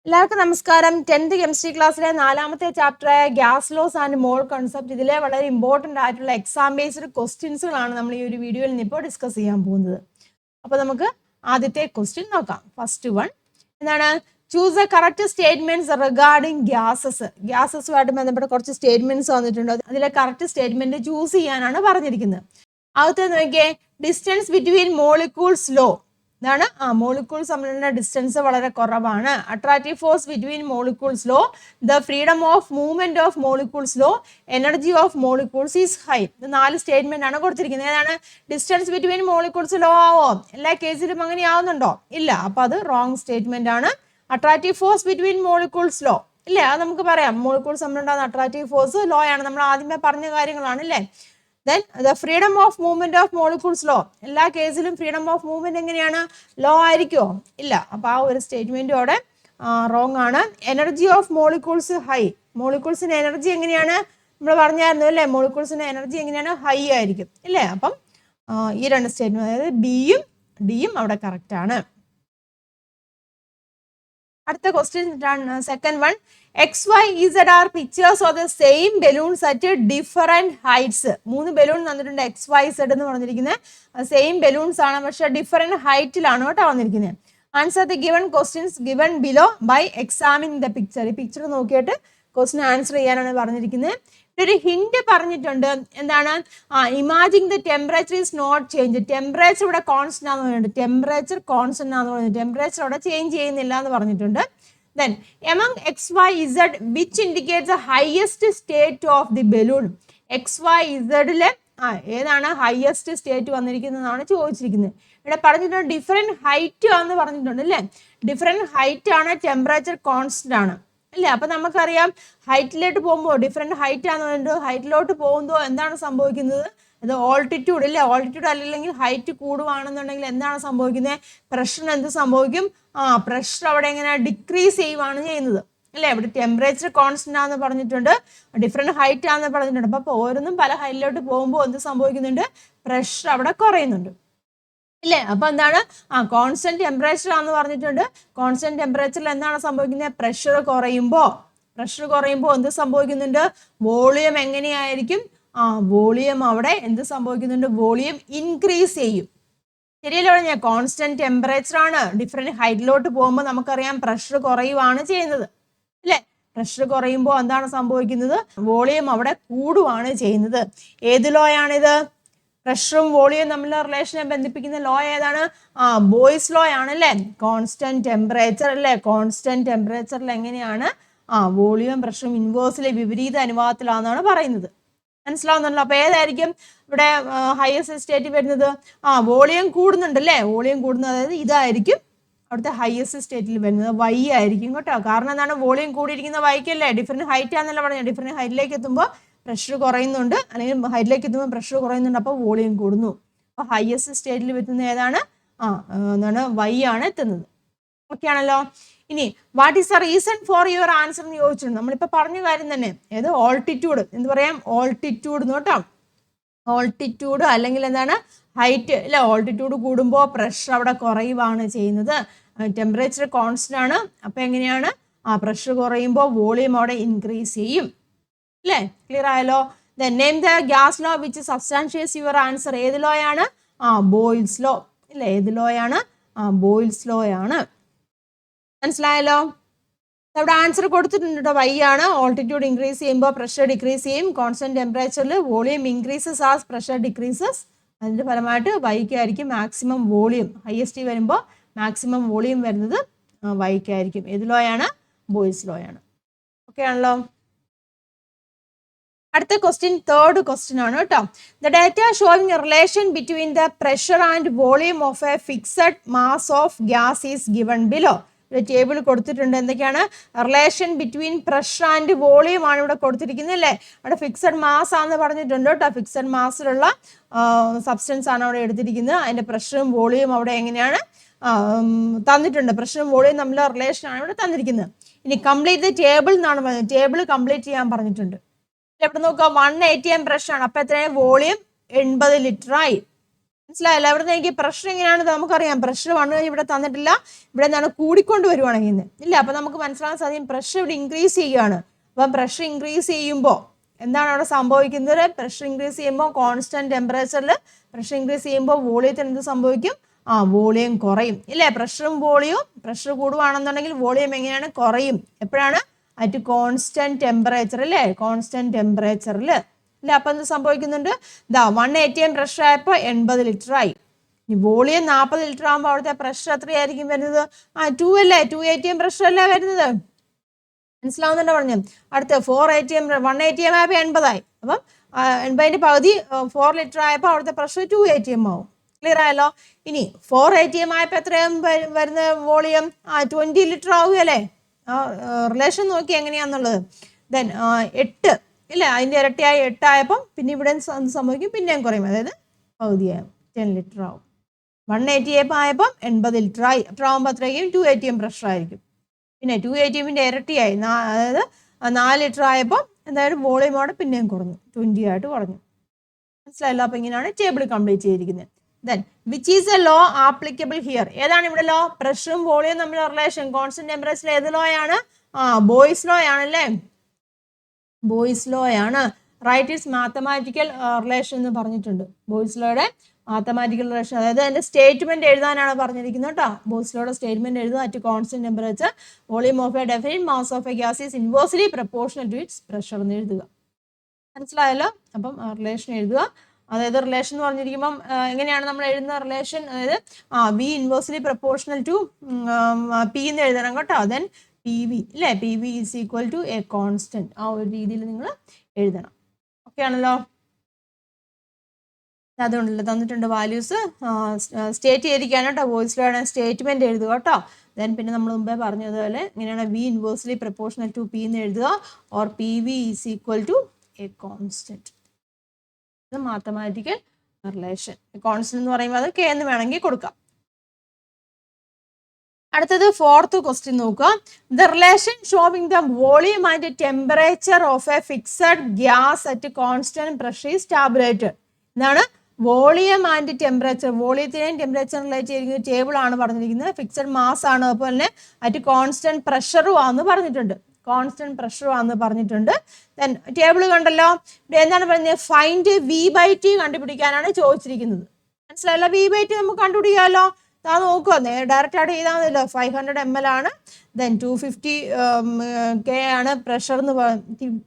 എല്ലാവർക്കും നമസ്കാരം. 10th chemistry ക്ലാസ്സിലെ 4ാമത്തെ ചാപ്റ്ററായ gas laws and mole concept, ഇതിലെ വളരെ ഇമ്പോർട്ടൻ്റ് ആയിട്ടുള്ള എക്സാം ബേസ്ഡ് ക്വസ്റ്റ്യൻസുകളാണ് നമ്മൾ ഈ ഒരു വീഡിയോയിൽ നിന്ന് ഇപ്പോൾ ഡിസ്കസ് ചെയ്യാൻ പോകുന്നത്. അപ്പോൾ നമുക്ക് ആദ്യത്തെ ക്വസ്റ്റ്യൻ നോക്കാം. ഫസ്റ്റ് വൺ എന്താണ്? Choose a correct statements regarding gases. ഗ്യാസസുമായിട്ട് ബന്ധപ്പെട്ട കുറച്ച് സ്റ്റേറ്റ്മെന്റ്സ് വന്നിട്ടുണ്ട്. അതിലെ കറക്റ്റ് സ്റ്റേറ്റ്മെന്റ് ചൂസ് ചെയ്യാനാണ് പറഞ്ഞിരിക്കുന്നത്. ആദ്യത്തെ നോക്കിയേ, ഡിസ്റ്റൻസ് ബിറ്റ്വീൻ മോളിക്യൂൾസ് ലോ. ഇതാണ് മോളിക്യൂൾസ് തമ്മിലുള്ള ഡിസ്റ്റൻസ് വളരെ കുറവാണ്. Attractive force between molecules low, the freedom of movement of molecules low, energy of molecules is high. ഇത് 4 സ്റ്റേറ്റ്മെന്റ് ആണ് കൊടുത്തിരിക്കുന്നത്. ഏതാണ്? ഡിസ്റ്റൻസ് ബിറ്റ്വീൻ മോളിക്യൂൾസ് ലോ ആവോ? എല്ലാ കേസിലും അങ്ങനെ ആവുന്നുണ്ടോ? ഇല്ല. അപ്പൊ അത് റോങ് സ്റ്റേറ്റ്മെന്റ് ആണ്. Attractive force between molecules low ഇല്ലേ, അത് നമുക്ക് പറയാം. മോളിക്യൂൾസ് തമ്മിലുണ്ടാകുന്ന അട്രാക്റ്റീവ് ഫോഴ്സ് ലോ ആണ്. നമ്മൾ ആദ്യമേ പറഞ്ഞ കാര്യങ്ങളാണ് അല്ലേ. Then the freedom of movement of molecules low, എല്ലാ കേസിലും ഫ്രീഡം ഓഫ് മൂവ്മെന്റ് എങ്ങനെയാണ്? ലോ ആയിരിക്കുമോ? ഇല്ല. അപ്പൊ ആ ഒരു സ്റ്റേറ്റ്മെന്റോടെ റോങ് ആണ്. Energy of molecules high. മോളിക്യൂൾസിന്റെ എനർജി എങ്ങനെയാണ്? നമ്മൾ പറഞ്ഞായിരുന്നു അല്ലേ, മോളിക്യൂൾസിന്റെ എനർജി എങ്ങനെയാണ്? ഹൈ ആയിരിക്കും ഇല്ലേ. അപ്പം ഈ 2 സ്റ്റേറ്റ്മെന്റ്, അതായത് ബിയും ഡിയും അവിടെ കറക്റ്റ് ആണ്. അടുത്ത question second one, XYZ pictures of the same balloons at different heights. 3 balloon തന്നിട്ടുണ്ട്. XYZ എന്ന് പറഞ്ഞിരിക്കുന്നത് സെയിം ബലൂൺസ് ആണ്, പക്ഷെ ഡിഫറെന്റ് ഹൈറ്റിലാണ് കേട്ടോ വന്നിരിക്കുന്നത്. Answer the given questions given below by examine the picture. ഈ പിക്ചർ നോക്കിയിട്ട് ക്വസ്റ്റ്യൻ ആൻസർ ചെയ്യാനാണ് പറഞ്ഞിരിക്കുന്നത്. ഒരു ഹിന്റ് പറഞ്ഞിട്ടുണ്ട്. എന്താണ്? Imagine the temperature is not change. Temperature ഇവിടെ കോൺസ്റ്റന്റ് ആണെന്ന് പറഞ്ഞിട്ടുണ്ട്. ടെമ്പറേച്ചർ കോൺസ്റ്റന്റ് ആണെന്ന് പറഞ്ഞിട്ടുണ്ട്. ടെമ്പറേച്ചർ അവിടെ ചേഞ്ച് ചെയ്യുന്നില്ല എന്ന് പറഞ്ഞിട്ടുണ്ട്. Then among XYZ which indicates the highest state of the balloon. XYZ-ലെ ഏതാണ് ഹയസ്റ്റ് സ്റ്റേറ്റ് വന്നിരിക്കുന്നതാണ് ചോദിച്ചിരിക്കുന്നത്. ഇവിടെ പറഞ്ഞിട്ടുണ്ട് ഡിഫറെന്റ് ഹൈറ്റ് ആണെന്ന് പറഞ്ഞിട്ടുണ്ട് അല്ലേ. ഡിഫറെന്റ് ഹൈറ്റ് ആണ്, ടെമ്പറേച്ചർ കോൺസ്റ്റന്റ് ആണ് അല്ലേ. അപ്പൊ നമുക്കറിയാം ഹൈറ്റിലോട്ട് പോകുമ്പോൾ ഡിഫറെന്റ് ഹൈറ്റ് ആണെന്ന് പറഞ്ഞിട്ട് ഹൈറ്റിലോട്ട് പോകുമ്പോൾ എന്താണ് സംഭവിക്കുന്നത്? അത് ഓൾട്ടിറ്റ്യൂഡ് ഇല്ലേ. ഓൾട്ടിറ്റ്യൂഡ് അല്ലെങ്കിൽ ഹൈറ്റ് കൂടുവാണെന്നുണ്ടെങ്കിൽ എന്താണ് സംഭവിക്കുന്നത്? പ്രഷറിന് എന്ത് സംഭവിക്കും? പ്രഷർ അവിടെ എങ്ങനെ ഡിക്രീസ് ചെയ്യുവാണ് ചെയ്യുന്നത് അല്ലേ. ഇവിടെ ടെമ്പറേച്ചർ കോൺസ്റ്റന്റ് ആണെന്ന് പറഞ്ഞിട്ടുണ്ട്, ഡിഫറെന്റ് ഹൈറ്റ് ആണെന്ന് പറഞ്ഞിട്ടുണ്ട്. അപ്പൊ ഓരോന്നും പല ഹൈറ്റിലോട്ട് പോകുമ്പോൾ എന്ത് സംഭവിക്കുന്നുണ്ട്? പ്രഷർ അവിടെ കുറയുന്നുണ്ട് ഇല്ലേ. അപ്പൊ എന്താണ്? കോൺസ്റ്റന്റ് ടെമ്പറേച്ചർ ആണെന്ന് പറഞ്ഞിട്ടുണ്ട്. കോൺസ്റ്റന്റ് ടെമ്പറേച്ചറിൽ എന്താണ് സംഭവിക്കുന്നത്? പ്രഷർ കുറയുമ്പോൾ എന്ത് സംഭവിക്കുന്നുണ്ട്? വോളിയം എങ്ങനെയായിരിക്കും? വോളിയം അവിടെ എന്ത് സംഭവിക്കുന്നുണ്ട്? വോളിയം ഇൻക്രീസ് ചെയ്യും. ശരിയല്ലോ. ഞാൻ കോൺസ്റ്റന്റ് ടെമ്പറേച്ചർ ആണ്, ഡിഫറെന്റ് ഹൈറ്റിലോട്ട് പോകുമ്പോൾ നമുക്കറിയാം പ്രഷർ കുറയുവാണ് ചെയ്യുന്നത് അല്ലേ. പ്രഷർ കുറയുമ്പോൾ എന്താണ് സംഭവിക്കുന്നത്? വോളിയം അവിടെ കൂടുവാണ് ചെയ്യുന്നത്. ഏത് ലോ ആണിത്? പ്രഷറും വോളിയം തമ്മിലുള്ള റിലേഷനെ ബന്ധിപ്പിക്കുന്ന ലോ ഏതാണ്? ബോയ്സ് ലോ ആണ് അല്ലേ. കോൺസ്റ്റന്റ് ടെമ്പറേച്ചർ അല്ലേ. കോൺസ്റ്റന്റ് ടെമ്പറേച്ചറിൽ എങ്ങനെയാണ് വോളിയം പ്രഷറും ഇൻവേഴ്സിലെ വിപരീത അനുപാതത്തിലാണെന്നാണ് പറയുന്നത്. മനസ്സിലാവുന്നുണ്ടല്ലോ. അപ്പൊ ഏതായിരിക്കും ഇവിടെ ഹയസ്റ്റ് സ്റ്റേറ്റ് വരുന്നത്? വോളിയം കൂടുന്നുണ്ട് അല്ലേ. വോളിയം കൂടുന്നത്, അതായത് ഇതായിരിക്കും അവിടുത്തെ ഹയസ്റ്റ് സ്റ്റേറ്റിൽ വരുന്നത്. വൈ ആയിരിക്കും കേട്ടോ. കാരണം എന്താണ്? വോളിയം കൂടിയിരിക്കുന്ന വൈക്കല്ലേ. ഡിഫറെന്റ് ഹൈറ്റ് ആണെന്നല്ല പറഞ്ഞത്. ഡിഫറെന്റ് ഹൈറ്റിലേക്ക് എത്തുമ്പോൾ പ്രഷർ കുറയുന്നുണ്ട്, അല്ലെങ്കിൽ ഹൈറ്റിലേക്ക് എത്തുമ്പോൾ പ്രഷർ കുറയുന്നുണ്ട്. അപ്പോൾ വോളിയം കൂടുന്നു. അപ്പൊ ഹയസ്റ്റ് സ്റ്റേറ്റിൽ എത്തുന്നത് ഏതാണ്? എന്താണ്? വൈ ആണ് എത്തുന്നത്. ഓക്കെ ആണല്ലോ. ഇനി what is the reason for your answer എന്ന് ചോദിച്ചിട്ടുണ്ട്. നമ്മളിപ്പോൾ പറഞ്ഞ കാര്യം തന്നെ. ഏത്? ഓൾട്ടിറ്റ്യൂഡ് എന്ത് പറയാം? ഓൾട്ടിറ്റ്യൂഡ് കേട്ടോ. ഓൾട്ടിറ്റ്യൂഡ് അല്ലെങ്കിൽ എന്താണ്? ഹൈറ്റ് അല്ലെ. ഓൾട്ടിറ്റ്യൂഡ് കൂടുമ്പോൾ പ്രഷർ അവിടെ കുറയുവാണ് ചെയ്യുന്നത്. ടെമ്പറേച്ചർ കോൺസ്റ്റന്റ് ആണ്. അപ്പൊ എങ്ങനെയാണ്? പ്രഷർ കുറയുമ്പോൾ വോളിയം അവിടെ ഇൻക്രീസ് ചെയ്യും അല്ലേ. ക്ലിയർ ആയല്ലോ. Then name the gas law which substantiates your answer. ഏത് ലോ ആണ്? ബോയിൽസ് ലോ ഇല്ലേ. ഏത് ലോ ആണ്? ബോയിൽസ് ലോ ആണ്. മനസ്സിലായല്ലോ. അവിടെ ആൻസർ കൊടുത്തിട്ടുണ്ട് കേട്ടോ. വൈ ആണ്. ഓൾട്ടിറ്റ്യൂഡ് ഇൻക്രീസ് ചെയ്യുമ്പോൾ പ്രഷർ ഡിക്രീസ് ചെയ്യും. കോൺസ്റ്റന്റ് ടെമ്പറേച്ചറിൽ volume increases as pressure decreases. അതിന്റെ ഫലമായിട്ട് വൈക്കായിരിക്കും മാക്സിമം വോളിയം. ഹയസ്റ്റ് വരുമ്പോൾ മാക്സിമം വോളിയം വരുന്നത് വൈക്കായിരിക്കും. ഏത് ലോ ആണ്? ബോയ്സ് ലോ ആണ്. ഓക്കെ ആണല്ലോ. അടുത്ത ക്വസ്റ്റ്യൻ തേർഡ് ക്വസ്റ്റ്യൻ ആണ് കേട്ടോ. The data showing A relation between the pressure and volume of a fixed mass of gas is given below. ഒരു ടേബിൾ കൊടുത്തിട്ടുണ്ട്. എന്തൊക്കെയാണ്? Relation between pressure and volume ആണ് ഇവിടെ കൊടുത്തിരിക്കുന്നത് അല്ലേ. അവിടെ ഫിക്സഡ് മാസ് ആണെന്ന് പറഞ്ഞിട്ടുണ്ട് കേട്ടോ. ഫിക്സഡ് മാസിലുള്ള സബ്സ്റ്റൻസ് ആണ് അവിടെ എടുത്തിരിക്കുന്നത്. അതിന്റെ പ്രഷറും വോളിയം അവിടെ എങ്ങനെയാണ് തന്നിട്ടുണ്ട്. പ്രഷറും വോളിയം തമ്മിലുള്ള റിലേഷൻ ആണ് ഇവിടെ തന്നിരിക്കുന്നത്. ഇനി കംപ്ലീറ്റ് ദ ടേബിൾ എന്നാണ് പറഞ്ഞത്. ടേബിൾ കംപ്ലീറ്റ് ചെയ്യാൻ പറഞ്ഞിട്ടുണ്ട്. ഇവിടെ നോക്കുക, 1 ATM പ്രഷർ ആണ്. അപ്പൊ എത്രയാണ്? വോളിയം 80 ലിറ്റർ ആയി. മനസ്സിലായല്ലോ? അവിടെ എനിക്ക് പ്രഷർ എങ്ങനെയാണ് നമുക്കറിയാം. പ്രഷർ വന്നു കഴിഞ്ഞാൽ ഇവിടെ തന്നിട്ടില്ല, ഇവിടെ എന്താണ് കൂടിക്കൊണ്ട് വരുവാണെങ്കിൽ ഇല്ല. അപ്പൊ നമുക്ക് മനസ്സിലാക്കാൻ സാധിക്കും പ്രഷർ ഇവിടെ ഇൻക്രീസ് ചെയ്യുകയാണ്. അപ്പം പ്രഷർ ഇൻക്രീസ് ചെയ്യുമ്പോൾ എന്താണ് അവിടെ സംഭവിക്കുന്നത്? പ്രഷർ ഇൻക്രീസ് ചെയ്യുമ്പോൾ കോൺസ്റ്റന്റ് ടെമ്പറേച്ചറിൽ പ്രഷർ ഇൻക്രീസ് ചെയ്യുമ്പോൾ വോളിയത്തിന് എന്ത് സംഭവിക്കും? വോളിയം കുറയും ഇല്ലേ? പ്രഷറും വോളിയവും, പ്രഷർ കൂടുവാണെന്നുണ്ടെങ്കിൽ വോളിയം എങ്ങനെയാണ്? കുറയും. എപ്പോഴാണ്? അറ്റ് കോൺസ്റ്റന്റ് ടെമ്പറേച്ചർ അല്ലേ? കോൺസ്റ്റന്റ് ടെമ്പറേച്ചറിൽ ഇല്ല. അപ്പൊ എന്ത് സംഭവിക്കുന്നുണ്ട്? 1 atm പ്രഷർ ആയപ്പോൾ 80 ലിറ്റർ ആയി. ഈ വോളിയം 40 ലിറ്റർ ആകുമ്പോൾ അവിടുത്തെ പ്രഷർ എത്രയായിരിക്കും വരുന്നത്? 2 അല്ലേ? 2 atm പ്രഷർ അല്ലേ വരുന്നത്? മനസ്സിലാവുന്നുണ്ടോ പറഞ്ഞു? അടുത്ത 4 atm 1 atm ആയപ്പോൾ 80 ആയി. അപ്പം 80ന്റെ പകുതി 4 ലിറ്റർ ആയപ്പോൾ അവിടുത്തെ പ്രഷർ 2 atm ആവും. ക്ലിയർ ആയല്ലോ? ഇനി 4 atm ആയപ്പോൾ എത്രയും വരുന്ന വോളിയം 20 ലിറ്റർ ആവുകയല്ലേ? റിലേഷൻ നോക്കി എങ്ങനെയാന്നുള്ളത്. ദെൻ 8 ഇല്ല, അതിന്റെ ഇരട്ടിയായി 8 ആയപ്പം പിന്നെ ഇവിടെ സംഭവിക്കും, പിന്നെയും കുറയും. അതായത് പകുതിയാവും, 10 ലിറ്റർ ആവും. 1 atm ആയപ്പം 80 ലിറ്റർ ആയി. അത്ര ആകുമ്പോൾ അത്രയ്ക്കും 2 atm പ്രഷർ ആയിരിക്കും. പിന്നെ 2 atmന്റെ ഇരട്ടിയായി, അതായത് 4 ലിറ്റർ ആയപ്പോൾ എന്തായാലും വോളിയം അവിടെ പിന്നെയും കുറഞ്ഞു, 20 ആയിട്ട് കുറഞ്ഞു. മനസ്സിലായല്ലോ? അപ്പൊ ഇങ്ങനെയാണ് ടേബിൾ കംപ്ലീറ്റ് ചെയ്തിരിക്കുന്നത്. Then which is A law applicable here? ഏതാണ് ഇവിടെ ലോ? പ്രഷറും വോളിയം തമ്മിലുള്ള റിലേഷൻ കോൺസ്റ്റന്റ് ടെമ്പറേച്ചർ ഏത് ലോ ആണ്? ബോയ്സ് ലോ ആണല്ലേ? ബോയ്സ് ലോ ആണ്. റൈറ്റ് ഇറ്റ്സ് മാത്തമാറ്റിക്കൽ റിലേഷൻ എന്ന് പറഞ്ഞിട്ടുണ്ട്. ബോയ്സ് ലോയുടെ മാത്തമാറ്റിക്കൽ റിലേഷൻ, അതായത് അതിന്റെ സ്റ്റേറ്റ്മെന്റ് എഴുതാനാണ് പറഞ്ഞിരിക്കുന്നത് കേട്ടോ. ബോയ്സ് ലോയുടെ സ്റ്റേറ്റ്മെന്റ് എഴുതുക. At constant temperature volume of a definite mass of a gas is inversely proportional to its pressure എന്ന് എഴുതുക. മനസ്സിലായല്ലോ? അപ്പം റിലേഷൻ എഴുതുക. അതായത് റിലേഷൻ എന്ന് പറഞ്ഞിരിക്കുമ്പം എങ്ങനെയാണ് നമ്മൾ എഴുതുന്ന റിലേഷൻ? അതായത് V inversely proportional to P എന്ന് എഴുതണം കേട്ടോ. ദെൻ പി വി ഇല്ലേ? P V is equal to a constant. ആ ഒരു രീതിയിൽ നിങ്ങൾ എഴുതണം. ഓക്കെ ആണല്ലോ? അതുകൊണ്ടല്ലോ തന്നിട്ടുണ്ട് വാല്യൂസ് സ്റ്റേറ്റ് ചെയ്തിരിക്കുകയാണ് കേട്ടോ. വോയിസ് ലോയുടെ സ്റ്റേറ്റ്മെന്റ് എഴുതുക കേട്ടോ. ദെൻ പിന്നെ നമ്മൾ മുമ്പേ പറഞ്ഞതുപോലെ ഇങ്ങനെയാണ് V inversely proportional to P എന്ന് എഴുതുക. Or P V is equal to a constant. ഇത് മാത്തമാറ്റിക്കൽ റിലേഷൻ. കോൺസ്റ്റന്റ് എന്ന് പറയുമ്പോൾ അത് കെ എന്ന് വേണമെങ്കിൽ കൊടുക്കാം. അടുത്തത് 4th ക്വസ്റ്റ്യൻ നോക്കുക. The relation showing the volume and temperature of a fixed gas at constant pressure is tabulated. ഇതാണ് വോളിയം ആൻഡ് ടെമ്പറേച്ചർ. വോളിയത്തിനെയും ടെമ്പറേച്ചർ റിലേറ്റ് ചെയ്തിരിക്കുന്ന ടേബിൾ ആണ് പറഞ്ഞിരിക്കുന്നത്. ഫിക്സഡ് മാസ് ആണ്, അതുപോലെ തന്നെ അറ്റ് കോൺസ്റ്റന്റ് പ്രഷറും ആണെന്ന് പറഞ്ഞിട്ടുണ്ട്. കോൺസ്റ്റന്റ് പ്രഷറും ആണെന്ന് പറഞ്ഞിട്ടുണ്ട്. ദെൻ ടേബിൾ കണ്ടല്ലോ. ഇവിടെ എന്താണ് പറയുന്നത്? ഫൈൻഡ് വി ബൈ ടി കണ്ടുപിടിക്കാനാണ് ചോദിച്ചിരിക്കുന്നത്. മനസ്സിലായല്ലോ? വി ബൈ ടി നമുക്ക് കണ്ടുപിടിക്കാമല്ലോ. നോക്കുക, ഡയറക്റ്റ് ആയിട്ട് ചെയ്താൽ മതിയല്ലോ. 500 ml ആണ്. ദെൻ 250 K ആണ് പ്രഷർ എന്ന്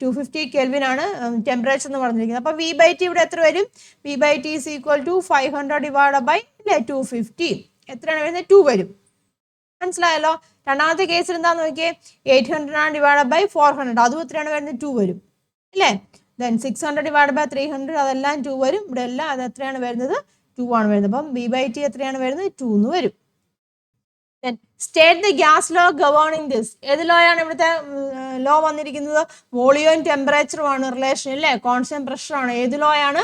250 Kelvin ആണ് ടെമ്പറേച്ചർ എന്ന് പറഞ്ഞിരിക്കുന്നത്. അപ്പൊ വി ബൈ ടി ഇവിടെ എത്ര വരും? V by T is equal to 500 divide by 250. എത്രയാണ് വരുന്നത്? 2 വരും. മനസ്സിലായല്ലോ? രണ്ടാമത്തെ കേസിൽ എന്താന്ന് നോക്കിയേ, 800 ആണ് ഡിവൈഡ് ബൈ 400. അതും എത്രയാണ് വരുന്നത്? 2 വരും അല്ലേ? ദെൻ 600 ഡിവൈഡ് ബൈ 300, അതെല്ലാം 2 വരും. ഇവിടെ എല്ലാം അത് എത്രയാണ് വരുന്നത്? 2 ആണ് വരുന്നത്. അപ്പം വി ബൈ ടി എത്രയാണ് വരുന്നത്? 2 എന്ന് വരും. State the gas law governing this. ഏത് ലോ ആണ് ഇവിടുത്തെ ലോ വന്നിരിക്കുന്നത്? വോളിയവും ടെമ്പറേച്ചറും ആണ് റിലേഷൻ അല്ലേ? കോൺസ്റ്റന്റ് പ്രഷർ ആണ്. ഏത് ലോ ആണ്?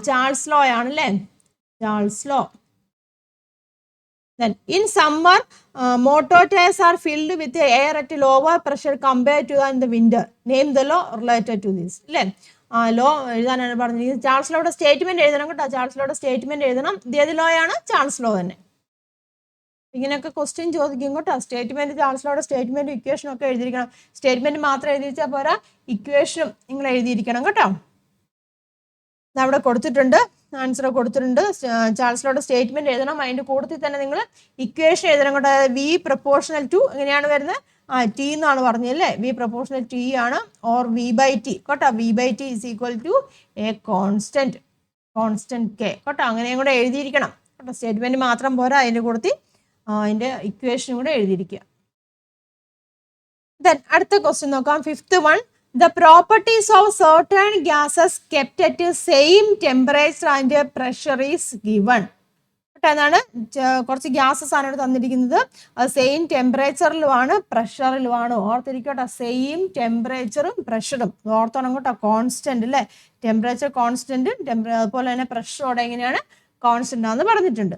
ചാൾസ് ലോ ആണ് അല്ലേ? Charles law. Then in summer, motor tires are filled with air at lower pressure compared to in the winter. Name the law related to this. അല്ലേ? Law എഴുതാനാണ് പറഞ്ഞിരിക്കുന്നത്. Charles ലോയുടെ statement എഴുതണം കേട്ടോ. Charles ലോയുടെ statement എഴുതണം. ഇത് ഏത് ലോ ആണ്? Charles law തന്നെ. ഇങ്ങനെയൊക്കെ ക്വസ്റ്റ്യൻ ചോദിക്കും കേട്ടോ. സ്റ്റേറ്റ്മെന്റ്, ചാൾസ് ലോയുടെ സ്റ്റേറ്റ്മെന്റ് ഇക്വേഷനും ഒക്കെ എഴുതിയിരിക്കണം. സ്റ്റേറ്റ്മെന്റ് മാത്രം എഴുതിച്ചാൽ പോരാ, ഇക്വേഷനും നിങ്ങൾ എഴുതിയിരിക്കണം കേട്ടോ. അവിടെ കൊടുത്തിട്ടുണ്ട്, ആൻസർ കൊടുത്തിട്ടുണ്ട്. ചാൾസ് ലോയുടെ സ്റ്റേറ്റ്മെന്റ് എഴുതണം. അതിന്റെ കൂട്ടത്തിൽ തന്നെ നിങ്ങൾ ഇക്വേഷൻ എഴുതണം കേട്ടോ. വി പ്രൊപ്പോർഷണൽ ടു എങ്ങനെയാണ് വരുന്നത്? ടി എന്നാണ് പറഞ്ഞല്ലേ? വി പ്രൊപ്പോർഷണൽ ടി ആണ്. ഓർ വി ബൈ ടി കേട്ടോ. V by T is equal to a constant K കേട്ടോ. അങ്ങനെയും കൂടെ എഴുതിയിരിക്കണം കേട്ടോ. സ്റ്റേറ്റ്മെന്റ് മാത്രം പോരാ, അതിന്റെ കൂട്ടത്തിൽ അതിന്റെ ഇക്വേഷനും കൂടെ എഴുതിയിരിക്കുക. ദെൻ അടുത്ത ക്വസ്റ്റ്യൻ നോക്കാം. 5th one. The properties of certain gases kept at the same temperature and pressure is given. എന്നാണ് കുറച്ച് ഗ്യാസസ് ആണ് ഇവിടെ തന്നിരിക്കുന്നത്. അത് സെയിം ടെമ്പറേച്ചറിലുമാണ് പ്രഷറിലുമാണ്. ഓർത്തിരിക്കട്ടെ, സെയിം ടെമ്പറേച്ചറും പ്രഷറും ഓർത്തോണം കേട്ടോ. കോൺസ്റ്റന്റ് അല്ലേ? ടെമ്പറേച്ചർ കോൺസ്റ്റന്റും അതുപോലെ തന്നെ പ്രഷറോടെ എങ്ങനെയാണ്? കോൺസ്റ്റന്റ് ആണെന്ന് പറഞ്ഞിട്ടുണ്ട്.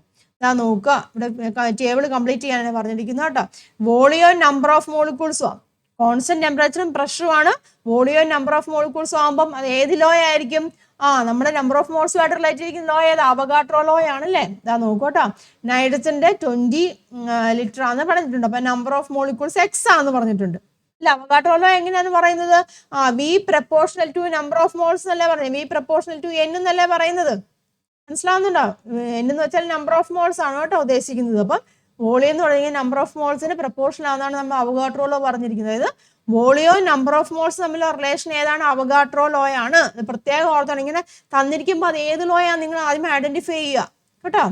നോക്കുക, ഇവിടെ ടേബിൾ കംപ്ലീറ്റ് ചെയ്യാനാണ് പറഞ്ഞിരിക്കുന്നത് കേട്ടോ. വോളിയം നമ്പർ ഓഫ് മോളിക്യൂൾസും കോൺസ്റ്റന്റ് ടെമ്പറേച്ചറും പ്രഷറുമാണ്. വോളിയം നമ്പർ ഓഫ് മോളിക്യൂൾസും ആകുമ്പം അത് ഏത് ലോ ആയിരിക്കും? നമ്മുടെ നമ്പർ ഓഫ് മോൾസുമായിട്ട് റിലേറ്റ് ചെയ്തിരിക്കുന്ന ലോ ഏതാ? അവഗാഡ്രോ ലോ ആണ് അല്ലേ? ഇതാ നോക്കൂട്ടോ, നൈട്രജന്റെ 20 ലിറ്റർ ആണെന്ന് പറഞ്ഞിട്ടുണ്ട്. അപ്പൊ നമ്പർ ഓഫ് മോളിക്യൂൾസ് എക്സ് ആണെന്ന് പറഞ്ഞിട്ടുണ്ട്. അല്ല, അവഗാഡ്രോ ലോ എങ്ങനെയാന്ന് പറയുന്നത്? V proportional to number of moles എന്നല്ലേ പറയുന്നത്, വി പ്രപ്പോർഷണൽ ടു എൻ എന്നല്ലേ പറയുന്നത്. മനസ്സിലാവുന്നുണ്ടോ? എൻ എന്ന് വെച്ചാൽ നമ്പർ ഓഫ് മോൾസ് ആണ് കേട്ടോ ഉദ്ദേശിക്കുന്നത്. അപ്പം വോളിയം എന്ന് പറയുന്നത് നമ്പർ ഓഫ് മോൾസിന് പ്രപ്പോർഷൻ ആണെന്നാണ് നമ്മൾ അവഗാഡ്രോ ലോ പറഞ്ഞിരിക്കുന്നത്. അതായത് വോളിയവും നമ്പർ ഓഫ് മോൾസ് തമ്മിലുള്ള റിലേഷൻ ഏതാണ്? അവഗാഡ്രോ ലോ ആണ്. പ്രത്യേകം ഓർത്തോണം, ഇങ്ങനെ തന്നിരിക്കുമ്പോൾ അത് ഏത് ലോ ആണ് നിങ്ങൾ ആദ്യം ഐഡന്റിഫൈ ചെയ്യുക കേട്ടോ.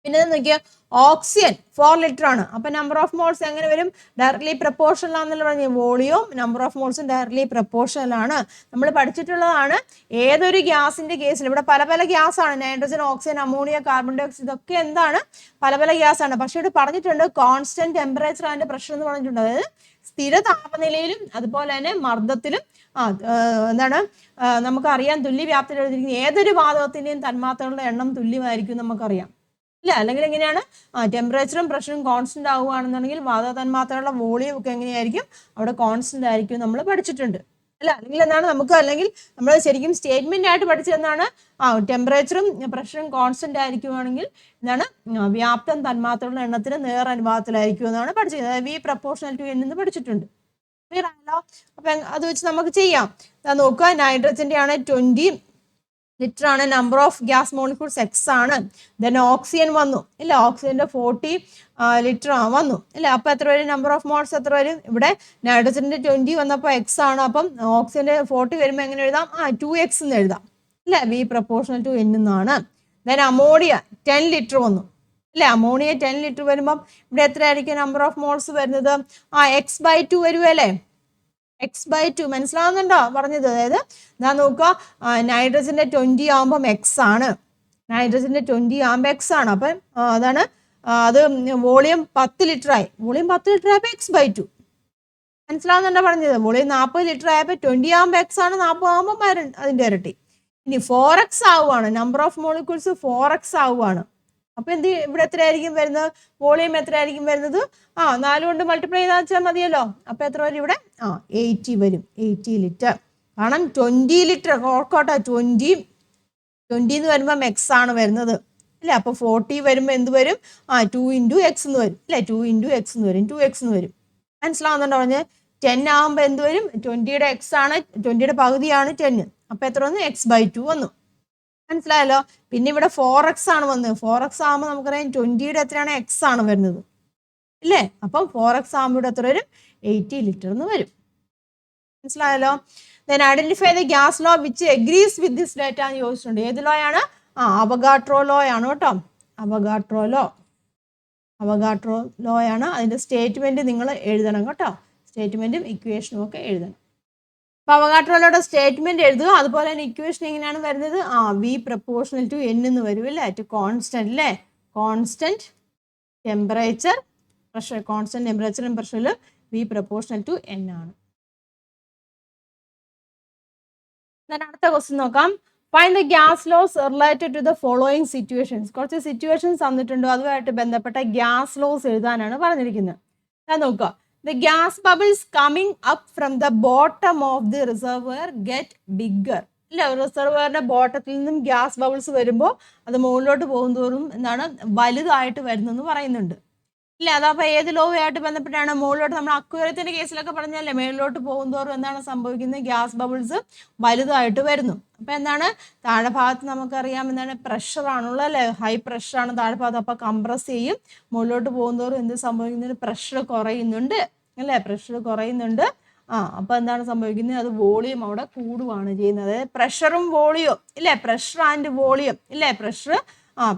പിന്നെ നോക്കിയാൽ ഓക്സിജൻ 4 ലിറ്റർ ആണ്. അപ്പൊ നമ്പർ ഓഫ് മോൾസ് എങ്ങനെ വരും? ഡയറക്ട്ലി പ്രപ്പോർഷണൽ ആണെന്നുള്ള പറഞ്ഞ വോളിയവും നമ്പർ ഓഫ് മോൾസും ഡയറക്ട്ലി പ്രപ്പോർഷണൽ ആണ്. നമ്മൾ പഠിച്ചിട്ടുള്ളതാണ് ഏതൊരു ഗ്യാസിന്റെ കേസിൽ, ഇവിടെ പല പല ഗ്യാസ് ആണ്, nitrogen, oxygen, ammonia, carbon dioxide, ഇതൊക്കെ എന്താണ്? പല പല ഗ്യാസ് ആണ്. പക്ഷെ ഇവിടെ പറഞ്ഞിട്ടുണ്ട് കോൺസ്റ്റന്റ് ടെമ്പറേച്ചർ ആൻഡ് പ്രഷർ എന്ന് പറഞ്ഞിട്ടുണ്ട്. അതായത് സ്ഥിര താപനിലയിലും അതുപോലെ തന്നെ മർദ്ദത്തിലും എന്താണ് നമുക്കറിയാം തുല്യ വ്യാപ്തിയിൽ എഴുതിയിരിക്കുന്ന ഏതൊരു വാതകത്തിന്റെയും തന്മാത്രകളുടെ എണ്ണം തുല്യമായിരിക്കും നമുക്കറിയാം ഇല്ല. അല്ലെങ്കിൽ എങ്ങനെയാണ്? ടെമ്പറേച്ചറും പ്രഷറും കോൺസ്റ്റന്റ് ആവുകയാണെന്നുണ്ടെങ്കിൽ വാതക തന്മാത്രകളുടെ വോളിയം ഒക്കെ എങ്ങനെയായിരിക്കും? അവിടെ കോൺസ്റ്റന്റ് ആയിരിക്കും നമ്മൾ പഠിച്ചിട്ടുണ്ട് അല്ല. അല്ലെങ്കിൽ എന്താണ് നമുക്ക്, അല്ലെങ്കിൽ നമ്മൾ ശരിക്കും സ്റ്റേറ്റ്മെന്റ് ആയിട്ട് പഠിച്ചതെന്നാണ് ടെമ്പറേച്ചറും പ്രഷറും കോൺസ്റ്റന്റ് ആയിരിക്കുവാണെങ്കിൽ എന്താണ് വ്യാപ്തം തന്മാത്രകളുടെ എണ്ണത്തിന് നേർ അനുപാതത്തിലായിരിക്കും എന്നാണ് പഠിച്ചത്. വി പ്രപ്പോർഷണൽ ടു എൻ എന്ന് പഠിച്ചിട്ടുണ്ട്. ക്ലിയർ ആണല്ലോ? അപ്പൊ അത് വെച്ച് നമുക്ക് ചെയ്യാം. നോക്കുക, നൈട്രജന്റെ ആണ് 20 ലിറ്റർ ആണ്, number of gas molecules X ആണ്. ദെൻ ഓക്സിജൻ വന്നു ഇല്ല, ഓക്സിജന്റെ 40 ലിറ്റർ വന്നു ഇല്ല. അപ്പൊ എത്ര വരും? നമ്പർ ഓഫ് മോൾസ് എത്ര വരും? ഇവിടെ നൈട്രജന്റെ 20 വന്നപ്പോൾ എക്സ് ആണ്. അപ്പം ഓക്സിജന്റെ 40 വരുമ്പോൾ എങ്ങനെ എഴുതാം? 2x എന്ന് എഴുതാം ഇല്ല. വി പ്രപ്പോർഷണൽ ടു എൻ എന്നാണ്. ദെൻ അമോണിയ 10 ലിറ്റർ വന്നു ഇല്ലേ. അമോണിയ 10 ലിറ്റർ വരുമ്പം ഇവിടെ എത്രയായിരിക്കും നമ്പർ ഓഫ് മോൾസ് വരുന്നത്? x/2 വരുവല്ലേ? x/2 മനസ്സിലാവുന്നുണ്ടോ പറഞ്ഞത്? അതായത് ഞാൻ നോക്കുക, നൈട്രജന്റെ 20 ആകുമ്പം എക്സ് ആണ്, നൈട്രജന്റെ 20 ആകുമ്പോൾ എക്സ് ആണ്. അപ്പം അതാണ് അത് വോളിയം 10 ലിറ്റർ ആയി. വോളിയം 10 ലിറ്റർ ആയപ്പോൾ x/2 മനസ്സിലാവുന്നുണ്ടോ പറഞ്ഞത്? വോളിയം 40 ലിറ്റർ ആയപ്പോൾ 20 ആകുമ്പോൾ എക്സ് ആണ്, 40 ആകുമ്പോൾ അതിന്റെ ഇരട്ടി. ഇനി 4x ആവുകയാണ്, നമ്പർ ഓഫ് മോളിക്യൂൾസ് 4x ആവുകയാണ്. അപ്പൊ ഇവിടെ എത്രയായിരിക്കും വരുന്നത്? വോളിയം എത്രയായിരിക്കും വരുന്നത്? 4 കൊണ്ട് മൾട്ടിപ്ലൈ ചെയ്താൽ വെച്ചാൽ മതിയല്ലോ. അപ്പൊ എത്ര വരും ഇവിടെ? 80 വരും, 80 ലിറ്റർ. കാരണം 20 ലിറ്റർ ഓർക്കോട്ടെ, 20 എന്ന് വരുമ്പം എക്സ് ആണ് വരുന്നത് അല്ലെ. അപ്പൊ 40 വരുമ്പോൾ എന്ത് വരും? 2 × x എന്ന് വരും അല്ലെ. 2 × x എന്ന് വരും, 2x എന്ന് വരും. മനസ്സിലാവുന്നുണ്ടോ പറഞ്ഞ്? 10 ആകുമ്പോൾ എന്ത് വരും? 20യുടെ എക്സ് ആണ്, 20യുടെ പകുതിയാണ് 10. അപ്പൊ എത്ര വന്നു? x/2 വന്നു. മനസ്സിലായല്ലോ? പിന്നെ ഇവിടെ 4x ആണ് വന്നത്. 4x ആകുമ്പോൾ നമുക്കറിയാം 20യുടെ എത്രയാണ്? എക്സ് ആണ് വരുന്നത് ഇല്ലേ. അപ്പം 4x ആകുമ്പോൾ ഇവിടെ എത്ര വരും? 80 ലിറ്റർ എന്ന് വരും. മനസ്സിലായല്ലോ? Then identify the gas law which agrees with this data എന്ന് ചോദിച്ചിട്ടുണ്ട്. ഏത് ലോ ആണ്? അവഗാഡ്രോ ലോ ആണ് കേട്ടോ. അവഗാഡ്രോ ലോ ആണ്. അതിന്റെ സ്റ്റേറ്റ്മെന്റ് നിങ്ങൾ എഴുതണം കേട്ടോ. സ്റ്റേറ്റ്മെന്റും ഇക്വേഷനും ഒക്കെ എഴുതണം. അപ്പൊ അവഗാഡ്രോ ലോയുടെ സ്റ്റേറ്റ്മെന്റ് എഴുതുക. അതുപോലെ തന്നെ ഇക്വേഷൻ എങ്ങനെയാണ് വരുന്നത്? വി പ്രപ്പോർഷണൽ ടു എൻ എന്ന് വരും അല്ലേ. ടു കോൺസ്റ്റന്റ് അല്ലേ. കോൺസ്റ്റന്റ് ടെമ്പറേച്ചർ പ്രഷർ, കോൺസ്റ്റന്റ് ടെമ്പറേച്ചറും പ്രഷറിൽ വി പ്രപ്പോർഷണൽ ടു എൻ ആണ്. അടുത്ത ക്വസ്റ്റ്യൻ നോക്കാം. Find the gas laws related to the following situations. കുറച്ച് സിറ്റുവേഷൻസ് തന്നിട്ടുണ്ട്, അതുമായിട്ട് ബന്ധപ്പെട്ട ഗ്യാസ് ലോസ് എഴുതാനാണ് പറഞ്ഞിരിക്കുന്നത്. ഞാൻ നോക്കുക. The gas bubbles coming up from the bottom of the reservoir get bigger. അല്ല, റിസർവറിന്റെ ബോട്ടത്തിൽ നിന്നും ഗ്യാസ് ബബിൾസ് വരുമ്പോൾ അത് മുകളിലോട്ട് പോകുന്തോറും എന്താണ് വലുതായിട്ട് വരുന്നെന്ന് പറയുന്നുണ്ട് ഇല്ല. അതപ്പോൾ ഏത് ലോവുമായിട്ട് ബന്ധപ്പെട്ടാണ്? മുകളിലോട്ട്. നമ്മൾ അക്വേറിയത്തിന്റെ കേസിലൊക്കെ പറഞ്ഞല്ലേ, മേളിലോട്ട് പോകുന്തോറും എന്താണ് സംഭവിക്കുന്നത്? ഗ്യാസ് ബബിൾസ് വലുതായിട്ട് വരുന്നു. അപ്പൊ എന്താണ് താഴെ ഭാഗത്ത് നമുക്കറിയാം എന്താണ് പ്രഷർ ആണുള്ളത് അല്ലെ. ഹൈ പ്രഷറാണ് താഴെ ഭാഗത്ത്. അപ്പൊ കംപ്രസ് ചെയ്യും. മുകളിലോട്ട് പോകുന്തോറും എന്ത് സംഭവിക്കുന്നത്? പ്രഷർ കുറയുന്നുണ്ട് അല്ലെ. പ്രഷർ കുറയുന്നുണ്ട്. അപ്പൊ എന്താണ് സംഭവിക്കുന്നത്? അത് വോളിയം അവിടെ കൂടുകയാണ് ചെയ്യുന്നത്. അതായത് പ്രഷറും വോളിയം ഇല്ലേ. പ്രഷർ ആൻഡ് വോളിയം ഇല്ലേ.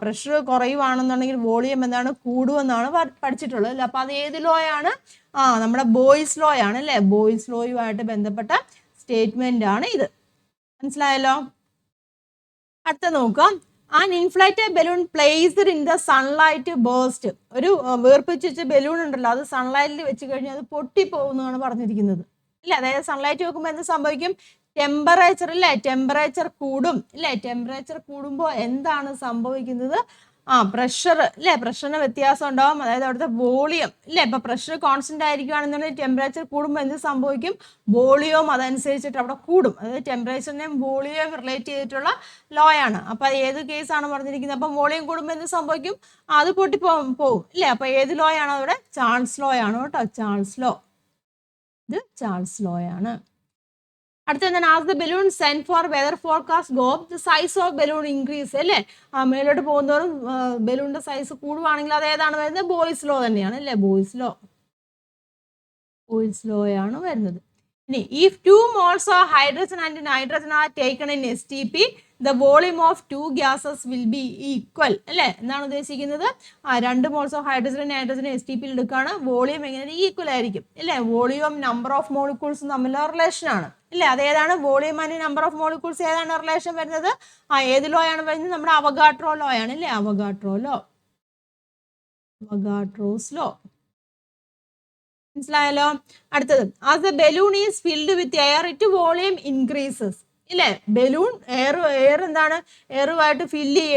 പ്രഷർ കുറയുവാണെന്നുണ്ടെങ്കിൽ വോളിയം എന്താണ്? കൂടുമെന്നാണ് പഠിച്ചിട്ടുള്ളത് അല്ലേ. അപ്പൊ അത് ഏത് ലോ ആണ്? നമ്മുടെ ബോയ്സ് ലോ ആണ് അല്ലെ. ബോയ്സ് ലോയുമായിട്ട് ബന്ധപ്പെട്ട സ്റ്റേറ്റ്മെന്റ് ആണ് ഇത്. മനസ്സിലായല്ലോ? അടുത്ത നോക്കാം. An inflated balloon placed in the sunlight burst. ഒരു വീർപ്പിച്ച ബലൂൺ ഉണ്ടല്ലോ, അത് സൺലൈറ്റിൽ വെച്ച് കഴിഞ്ഞാൽ അത് പൊട്ടിപ്പോകുന്നതാണ് പറഞ്ഞിരിക്കുന്നത് ഇല്ല. അതായത് സൺലൈറ്റ് വെക്കുമ്പോൾ എന്ത് സംഭവിക്കും? ടെമ്പറേച്ചർ ഇല്ലേ. ടെമ്പറേച്ചർ കൂടും ഇല്ലേ. ടെമ്പറേച്ചർ കൂടുമ്പോൾ എന്താണ് സംഭവിക്കുന്നത്? പ്രഷർ അല്ലേ, പ്രഷറിന് വ്യത്യാസം ഉണ്ടാവും, അതായത് അവിടുത്തെ വോളിയം ഇല്ലേ. ഇപ്പൊ പ്രഷർ കോൺസ്റ്റന്റ് ആയിരിക്കുകയാണെന്നുണ്ടെങ്കിൽ ടെമ്പറേച്ചർ കൂടുമ്പോൾ എന്ത് സംഭവിക്കും, വോളിയവും അതനുസരിച്ചിട്ട് അവിടെ കൂടും. അതായത് ടെമ്പറേച്ചറിനെയും വോളിയം റിലേറ്റ് ചെയ്തിട്ടുള്ള ലോ ആണ്. അപ്പൊ ഏത് കേസാണ് പറഞ്ഞിരിക്കുന്നത്, അപ്പം വോളിയം കൂടുമ്പോൾ എന്ത് സംഭവിക്കും, അത് പോവും ഇല്ലേ. അപ്പൊ ഏത് ലോ ആണ് അവിടെ, ചാൾസ് ലോ ആണ് കേട്ടോ, ചാൾസ് ലോ. ഇത് ചാൾസ് ലോ ആണ്. അടുത്ത എന്താണ്, as the balloon send for weather forecast go the size of balloon increase അല്ലേ. മേലോട്ട് പോകുന്നതോറും ബലൂണിന്റെ സൈസ് കൂടുവാണെങ്കിൽ അത് ഏതാണ് വരുന്നത്, ബോയ്സ് ലോ തന്നെയാണ് അല്ലേ, ബോയ്സ് ലോ ആണ് വരുന്നത്. ഇനി if 2 moles of hydrogen and nitrogen are taken in STP, the volume of 2 gases will be equal അല്ലേ. എന്താണ് ഉദ്ദേശിക്കുന്നത്, 2 moles of hydrogen nitrogen STP എടുക്കുകയാണ്, വോളിയം എങ്ങനെ ഈക്വൽ ആയിരിക്കും അല്ലേ. വോളിയം നമ്പർ ഓഫ് മോളിക്യൂൾസ് തമ്മിലുള്ള റിലേഷൻ ആണ് അല്ലേ. അതേതാണ് volume and number of molecules ഏതാണ് റിലേഷൻ വരുന്നത്, ഏത് ലോ ആണ് വരുന്നത്, നമ്മുടെ അവഗാഡ്രോ ലോ ആണ് അല്ലേ, അവഗാഡ്രോസ് ലോ. മനസ്സിലായല്ലോ. അടുത്തത്, as the balloon is filled with air it volume increases ഇല്ലേ. ബലൂൺ എയർ എന്താണ്, എയറുമായിട്ട്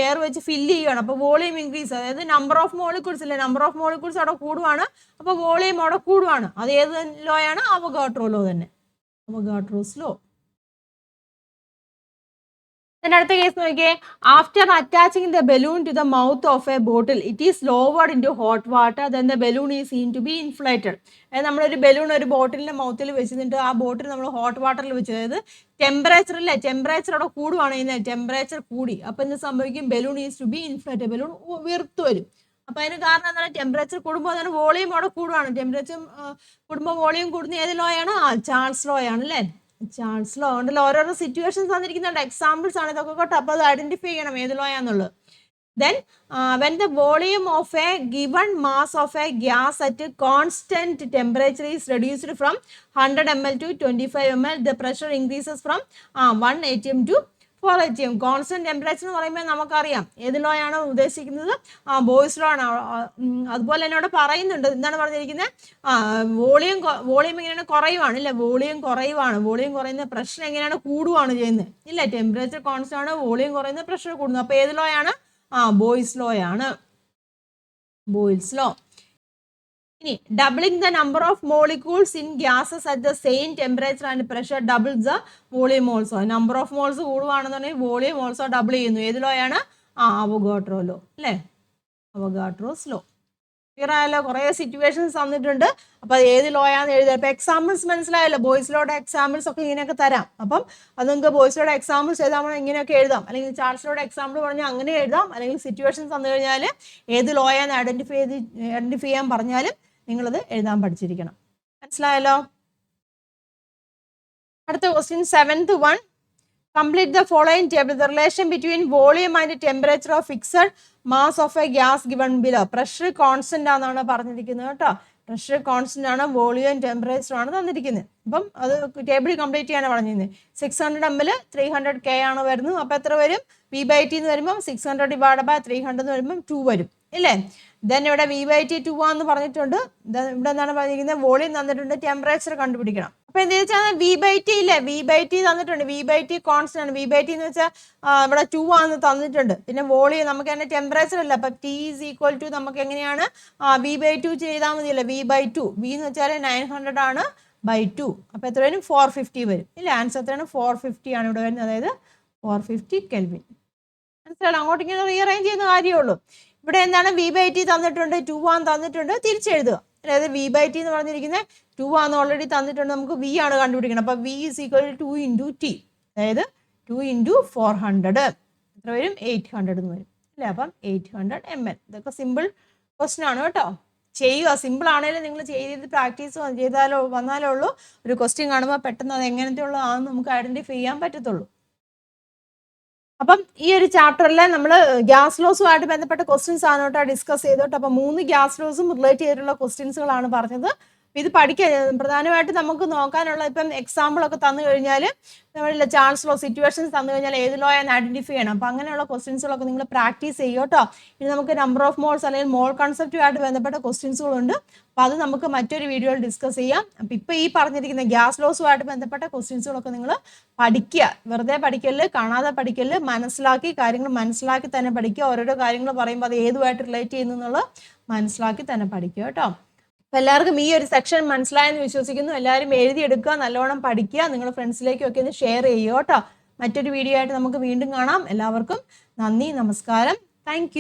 എയർ വെച്ച് ഫില്ല് ചെയ്യുകയാണ്, അപ്പോൾ വോളിയം ഇൻക്രീസ്, അതായത് നമ്പർ ഓഫ് മോളിക്യൂൾസ് ഇല്ലേ, നമ്പർ ഓഫ് മോളിക്യൂൾസ് അവിടെ കൂടുവാണ്, അപ്പോൾ വോളിയം അവിടെ കൂടുവാണ്. അത് ഏത് ലോ ആണ്, അവഗാഡ്രോ ലോ തന്നെ, അവഗാഡ്രോസ് ലോ. അടുത്ത കേസ് നോക്കിയേ, after attaching the balloon to the mouth of a bottle it is lowered into hot water then the balloon is seen to be inflated. അതായത് നമ്മളൊരു balloon ഒരു ബോട്ടിലിന്റെ മൗത്തിൽ വെച്ചിട്ട് ആ ബോട്ടിൽ നമ്മൾ hot വാട്ടറിൽ വെച്ച്, അതായത് ടെമ്പറേച്ചർ അവിടെ കൂടുവാണ് ചെയ്യുന്നത്, ടെമ്പറേച്ചർ കൂടി, അപ്പൊ എന്ത് സംഭവിക്കും, balloon is to be inflated, balloon വീർത്തു വരും. അപ്പൊ അതിന് കാരണം എന്താണ്, ടെമ്പറേച്ചർ കൂടുമ്പോൾ അതിന് വോളിയം അവിടെ കൂടുവാണ്, ടെമ്പറേച്ചർ കൂടുമ്പോൾ വോളിയം കൂടുന്ന ഏത് ലോ ആണ്, ചാൾസ് ലോ ആണ് അല്ലേ, ചാൾസ് ലോ. ഉണ്ടല്ലോ, ഓരോരോ സിറ്റുവേഷൻസ് തന്നിരിക്കുന്നുണ്ട്, എക്സാമ്പിൾസ് ആണ് ഇതൊക്കെ കേട്ടോ, അപ്പൊ അത് ഐഡന്റിഫൈ ചെയ്യണം ഏത് ലോ ആണെന്നുള്ളത്. Then when the volume of a given mass of a gas at a constant temperature is reduced from 100 ml to 25 ml, the pressure increases from 1 atm to 4 atm. Constant temperature എന്ന് പറയുമ്പോൾ നമുക്കറിയാം ഏത് law ആണ് ഉദ്ദേശിക്കുന്നത്, boys law ആണ്. അതുപോലെ തന്നെ അവിടെ പറയുന്നുണ്ട്, എന്താണ് പറഞ്ഞിരിക്കുന്നത്, വോളിയം എങ്ങനെയാണ്, കുറയുവാണ് ഇല്ല, വോളിയം കുറയുന്ന പ്രഷർ എങ്ങനെയാണ്, കൂടുവാണ് ചെയ്യുന്നത് ഇല്ല. ടെമ്പറേച്ചർ കോൺസ്റ്റന്റ് ആണ്, വോളിയം കുറയുന്ന, പ്രഷർ കൂടുന്നു, അപ്പൊ ഏത് ലോ ആണ്, ബോയ്സ് ലോ ആണ്, ബോയ്സ് ലോ. ഇനി doubling the number of molecules in gases at the same temperature and pressure doubles the volume also. Number of moles കൂടുവാണെന്നുണ്ടെങ്കിൽ വോളിയം ഓൾസോ ഡബിൾ ചെയ്യുന്നു. ഏത് ലോ ആണ്, അവഗാഡ്രോ ലോ അല്ലേ, Avogadro's law. Clear ആയല്ലോ. കുറെ situations തന്നിട്ടുണ്ട്, അപ്പൊ ഏത് ലോ ആണെന്ന് എഴുതുക. ഇപ്പൊ എക്സാമ്പിൾസ് മനസ്സിലായല്ലോ, ബോയ്സ് ലോയുടെ എക്സാമ്പിൾസ് ഒക്കെ ഇങ്ങനെയൊക്കെ തരാം. അപ്പം അത് നിങ്ങൾക്ക് ബോയ്സ് ലോയുടെ എക്സാമ്പിൾസ് എഴുതാൻ ഇങ്ങനെയൊക്കെ എഴുതാം, അല്ലെങ്കിൽ ചാൾസ് ലോയുടെ എക്സാമ്പിൾ പറഞ്ഞാൽ അങ്ങനെ എഴുതാം, അല്ലെങ്കിൽ സിറ്റുവേഷൻസ് തന്നു കഴിഞ്ഞാൽ ഏത് ലോ ആണെന്ന് ഐഡന്റിഫൈ ചെയ്യാൻ പറഞ്ഞാലും നിങ്ങളത് എഴുതാൻ പഠിച്ചിരിക്കണം. മനസ്സിലായല്ലോ. അടുത്ത question 7th one. Complete the following table. The relation between volume and temperature of fixed mass of a gas given below. Pressure constant ആണെന്നാണ് പറഞ്ഞിരിക്കുന്നത് കേട്ടോ. പ്രഷർ കോൺസ്റ്റന്റ് ആണ്, വോളിയം ടെമ്പറേച്ചർ ആണ് തന്നിരിക്കുന്നത്. അപ്പം അത് ടേബിൾ കംപ്ലീറ്റ് ചെയ്യാനാണ് പറഞ്ഞിരുന്നത്. 600 ml 300 K ആണ് വരുന്നത്. അപ്പൊ എത്ര വരും, V/T എന്ന് വരുമ്പോൾ 600 / 300 എന്ന് വരുമ്പോൾ 2 വരും ഇല്ലേ. ദെൻ ഇവിടെ V/T 2 ആണെന്ന് പറഞ്ഞിട്ടുണ്ട്. ഇവിടെ എന്താണ് പറഞ്ഞിരിക്കുന്നത്, വോളിയം തന്നിട്ടുണ്ട്, ടെമ്പറേച്ചർ കണ്ടുപിടിക്കണം. അപ്പൊ എന്താ വെച്ചാൽ V/T ഇല്ലേ, V/T തന്നിട്ടുണ്ട്, V/T കോൺസ്റ്റന്റ് ആണ്. V/T എന്ന് വെച്ചാൽ ഇവിടെ 2 ആണെന്ന് തന്നിട്ടുണ്ട്. പിന്നെ വോളിയം നമുക്ക് തന്നെ ടെമ്പറേച്ചർ അല്ല, അപ്പൊ T = നമുക്ക് എങ്ങനെയാണ് V/2 ചെയ്താൽ മതിയല്ലോ. V/2, V എന്ന് വെച്ചാൽ 900 ആണ് /2, അപ്പൊ എത്ര വരും, 450 വരും ഇല്ല. ആൻസർ എത്രയാണ്, 450 ആണ് ഇവിടെ വരുന്നത്, അതായത് 450 Kelvin. മനസ്സിലായോ, അങ്ങോട്ട് ഇങ്ങനെ റീഅറേഞ്ച് ചെയ്യുന്ന കാര്യമുള്ളൂ. ഇവിടെ എന്താണ്, V/T തന്നിട്ടുണ്ട്, 2 ആണെന്ന് തന്നിട്ടുണ്ട്, തിരിച്ചെഴുതുക. അതായത് V/T എന്ന് പറഞ്ഞിരിക്കുന്നത് 2 ആണെന്ന് ഓൾറെഡി തന്നിട്ടുണ്ട്, നമുക്ക് V ആണ് കണ്ടുപിടിക്കണം. അപ്പൊ V = 2 × T, അതായത് 2 × 400 എത്ര വരും, 800 എന്ന് വരും അല്ലേ. അപ്പം 800 ml. ഇതൊക്കെ സിമ്പിൾ ക്വസ്റ്റ്യൻ ആണ് കേട്ടോ, ചെയ്യുക. സിമ്പിൾ ആണെങ്കിലും നിങ്ങൾ ചെയ്ത് പ്രാക്ടീസ് ചെയ്താലോ വന്നാലേ ഉള്ളൂ ഒരു ക്വസ്റ്റ്യൻ കാണുമ്പോൾ പെട്ടെന്ന് അത് എങ്ങനത്തെ ഉള്ളതാണെന്ന് നമുക്ക് ഐഡന്റിഫൈ ചെയ്യാൻ പറ്റത്തുള്ളൂ. അപ്പം ഈ ഒരു ചാപ്റ്ററിൽ നമ്മൾ ഗ്യാസ് ലോസുമായിട്ട് ബന്ധപ്പെട്ട ക്വസ്റ്റ്യൻസ് ആണ് കേട്ടോ ഡിസ്കസ് ചെയ്തോട്ട്. അപ്പം 3 ഗ്യാസ് ലോസും റിലേറ്റ് ചെയ്തിട്ടുള്ള ക്വസ്റ്റ്യൻസുകളാണ് പറഞ്ഞത്. ഇത് പഠിക്കാൻ പ്രധാനമായിട്ട് നമുക്ക് നോക്കാനുള്ള ഇപ്പം എക്സാമ്പിൾ ഒക്കെ തന്നു കഴിഞ്ഞാൽ നമ്മളില്ല ചാൾസ് ലോ സിറ്റുവേഷൻസ് തന്നു കഴിഞ്ഞാൽ ഏത് ലോ എന്ന് ഐഡന്റിഫൈ ചെയ്യണം. അപ്പം അങ്ങനെയുള്ള ക്വസ്റ്റ്യൻസുകളൊക്കെ നിങ്ങൾ പ്രാക്ടീസ് ചെയ്യും കേട്ടോ. ഇനി നമുക്ക് നമ്പർ ഓഫ് മോൾസ് അല്ലെങ്കിൽ മോൾ കൺസെപ്റ്റുമായിട്ട് ബന്ധപ്പെട്ട ക്വസ്റ്റ്യൻസുകളുണ്ട്. അപ്പോൾ അത് നമുക്ക് മറ്റൊരു വീഡിയോയിൽ ഡിസ്കസ് ചെയ്യാം. അപ്പം ഇപ്പോൾ ഈ പറഞ്ഞിരിക്കുന്ന ഗ്യാസ് ലോസുമായിട്ട് ബന്ധപ്പെട്ട ക്വസ്റ്റ്യൻസുകളൊക്കെ നിങ്ങൾ പഠിക്കുക. വെറുതെ പഠിക്കല്, കാണാതെ പഠിക്കല്, മനസ്സിലാക്കി കാര്യങ്ങൾ മനസ്സിലാക്കി തന്നെ പഠിക്കുക. ഓരോരോ കാര്യങ്ങൾ പറയുമ്പോൾ അത് ഏതുമായിട്ട് റിലേറ്റ് ചെയ്യുന്നു എന്നുള്ളത് മനസ്സിലാക്കി തന്നെ പഠിക്കുക കേട്ടോ. അപ്പം എല്ലാവർക്കും ഈ ഒരു സെക്ഷൻ മനസ്സിലായെന്ന് വിശ്വസിക്കുന്നു. എല്ലാവരും എഴുതിയെടുക്കുക, നല്ലോണം പഠിക്കുക, നിങ്ങളുടെ ഫ്രണ്ട്സിലേക്കൊക്കെ ഒന്ന് ഷെയർ ചെയ്യുക കേട്ടോ. മറ്റൊരു വീഡിയോ ആയിട്ട് നമുക്ക് വീണ്ടും കാണാം. എല്ലാവർക്കും നന്ദി, നമസ്കാരം. താങ്ക്